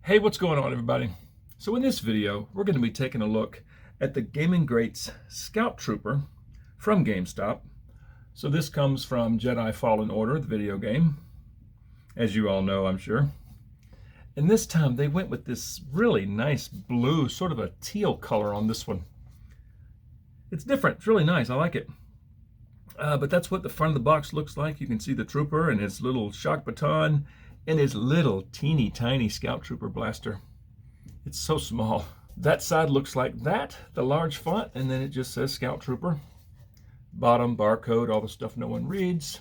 Hey, what's going on, everybody? So in this video, we're going to be taking a look at the Gaming Greats Scout Trooper from GameStop. So this comes from Jedi Fallen Order, the video game, as you all know, I'm sure. And this time they went with this really nice blue, sort of a teal color on this one. It's different, it's really nice, I like it. But that's what the front of the box looks like. You can see the trooper and his little shock baton and his little teeny tiny Scout Trooper blaster. It's so small. That side looks like that, the large font, and then it just says Scout Trooper. Bottom, barcode, all the stuff no one reads.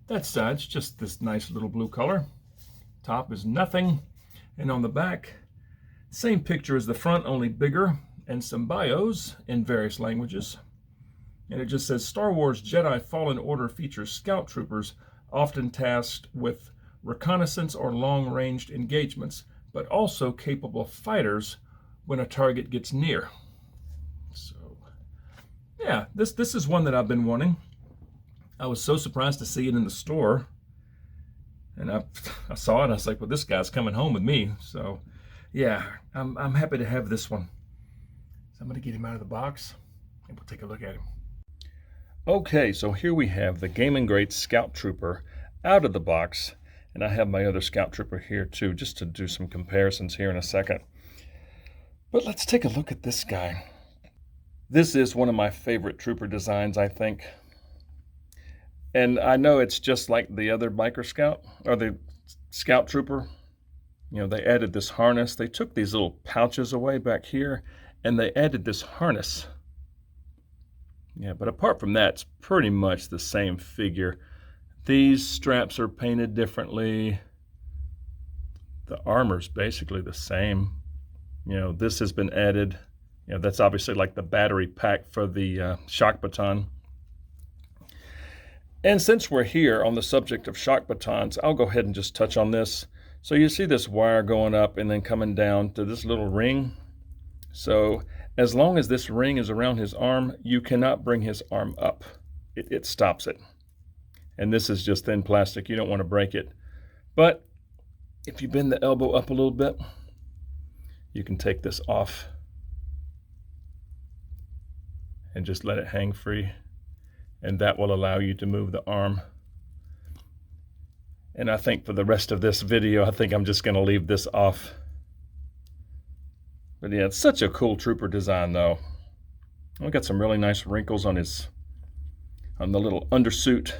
That side's just this nice little blue color. Top is nothing. And on the back, same picture as the front, only bigger, and some bios in various languages. And it just says Star Wars Jedi Fallen Order features Scout Troopers often tasked with reconnaissance or long-ranged engagements, but also capable fighters when a target gets near. So, yeah, this is one that I've been wanting. I was so surprised to see it in the store. And I saw it, and I was like, well, this guy's coming home with me. So, yeah, I'm happy to have this one. So I'm going to get him out of the box, and we'll take a look at him. Okay, so here we have the Gaming Greats Scout Trooper out of the box. And I have my other Scout Trooper here too, just to do some comparisons here in a second. But let's take a look at this guy. This is one of my favorite Trooper designs, I think. And I know it's just like the other Biker Scout, or the Scout Trooper. You know, they added this harness. They took these little pouches away back here, and they added this harness. Yeah, but apart from that, it's pretty much the same figure. These straps are painted differently. The armor's basically the same. You know, this has been added. You know, that's obviously like the battery pack for the shock baton. And since we're here on the subject of shock batons, I'll go ahead and just touch on this. So you see this wire going up and then coming down to this little ring. So as long as this ring is around his arm, you cannot bring his arm up. It stops it. And this is just thin plastic. You don't want to break it. But if you bend the elbow up a little bit, you can take this off and just let it hang free. And that will allow you to move the arm. And I think for the rest of this video, I think I'm just going to leave this off. But yeah, it's such a cool Trooper design though. I've got some really nice wrinkles on the little undersuit.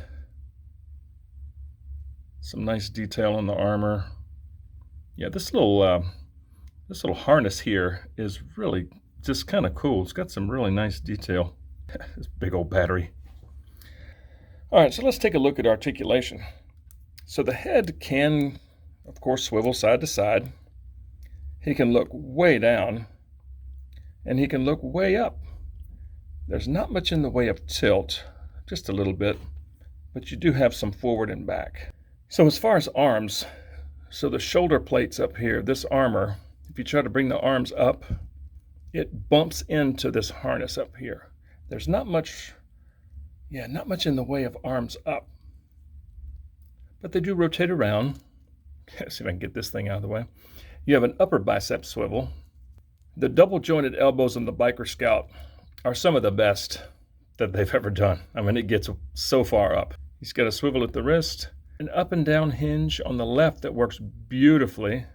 Some nice detail on the armor. Yeah, this little harness here is really just kind of cool. It's got some really nice detail. This big old battery. All right, so let's take a look at articulation. So the head can, of course, swivel side to side. He can look way down, and he can look way up. There's not much in the way of tilt, just a little bit, but you do have some forward and back. So as far as arms, so the shoulder plates up here, this armor, if you try to bring the arms up, it bumps into this harness up here. There's not much in the way of arms up. But they do rotate around. Let's see if I can get this thing out of the way. You have an upper bicep swivel. The double jointed elbows on the Biker Scout are some of the best that they've ever done. I mean, it gets so far up. He's got a swivel at the wrist. An up and down hinge on the left that works beautifully.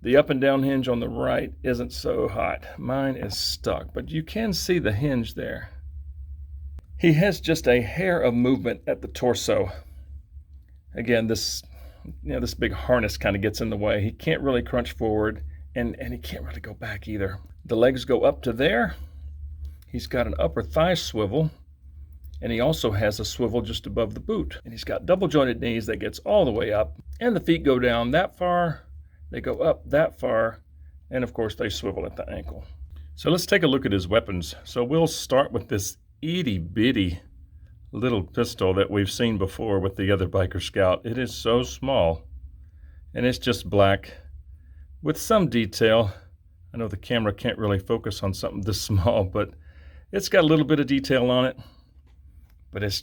The up and down hinge on the right isn't so hot. Mine is stuck, but you can see the hinge there. He has just a hair of movement at the torso. Again, this big harness kind of gets in the way. He can't really crunch forward, and he can't really go back either. The legs go up to there. He's got an upper thigh swivel. And he also has a swivel just above the boot. And he's got double jointed knees that gets all the way up. And the feet go down that far. They go up that far. And of course, they swivel at the ankle. So let's take a look at his weapons. So we'll start with this itty bitty little pistol that we've seen before with the other Biker Scout. It is so small. And it's just black with some detail. I know the camera can't really focus on something this small, but it's got a little bit of detail on it. But it's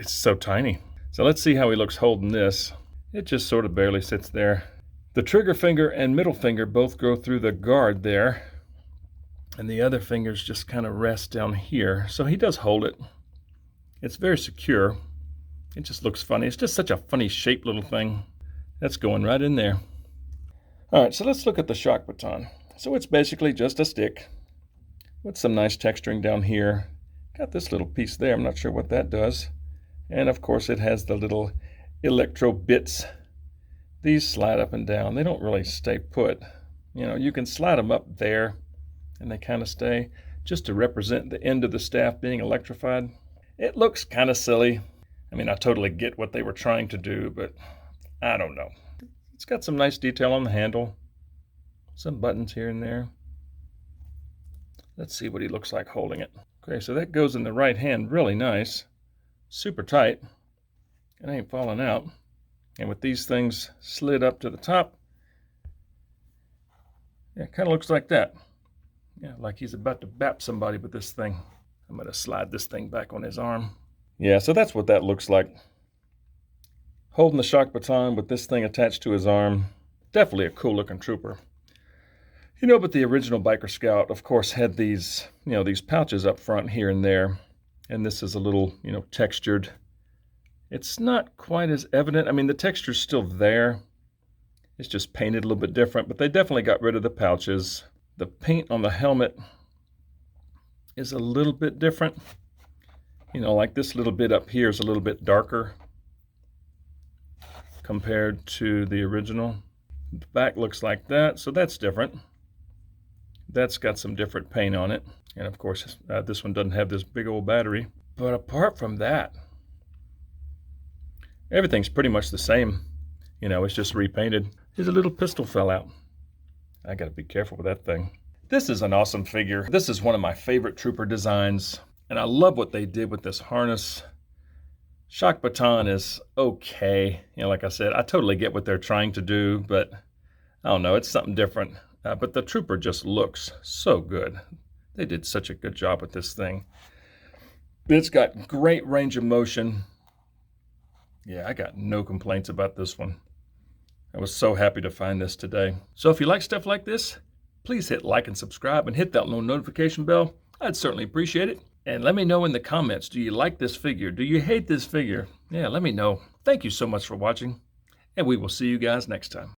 so tiny. So let's see how he looks holding this. It just sort of barely sits there. The trigger finger and middle finger both go through the guard there, and the other fingers just kind of rest down here. So he does hold it. It's very secure. It just looks funny. It's just such a funny shaped little thing. That's going right in there. All right, so let's look at the shock baton. So it's basically just a stick with some nice texturing down here. Got this little piece there. I'm not sure what that does. And of course it has the little electro bits. These slide up and down. They don't really stay put. You know, you can slide them up there and they kind of stay just to represent the end of the staff being electrified. It looks kind of silly. I mean, I totally get what they were trying to do, but I don't know. It's got some nice detail on the handle. Some buttons here and there. Let's see what he looks like holding it. Okay, so that goes in the right hand really nice. Super tight. It ain't falling out. And with these things slid up to the top, yeah, it kind of looks like that. Yeah, like he's about to bap somebody with this thing. I'm going to slide this thing back on his arm. Yeah, so that's what that looks like. Holding the shock baton with this thing attached to his arm. Definitely a cool looking trooper. You know, but the original Biker Scout, of course, had these, you know, these pouches up front here and there. And this is a little, you know, textured. It's not quite as evident. I mean, the texture's still there. It's just painted a little bit different, but they definitely got rid of the pouches. The paint on the helmet is a little bit different. You know, like this little bit up here is a little bit darker compared to the original. The back looks like that, so that's different. That's got some different paint on it. And of course, this one doesn't have this big old battery. But apart from that, everything's pretty much the same. You know, it's just repainted. His little pistol fell out. I gotta be careful with that thing. This is an awesome figure. This is one of my favorite trooper designs. And I love what they did with this harness. Shock baton is okay. You know, like I said, I totally get what they're trying to do, but I don't know, it's something different. But the trooper just looks so good. They did such a good job with this thing. It's got great range of motion. Yeah, I got no complaints about this one. I was so happy to find this today. So if you like stuff like this, please hit like and subscribe and hit that little notification bell. I'd certainly appreciate it. And let me know in the comments, do you like this figure? Do you hate this figure? Yeah, let me know. Thank you so much for watching, and we will see you guys next time.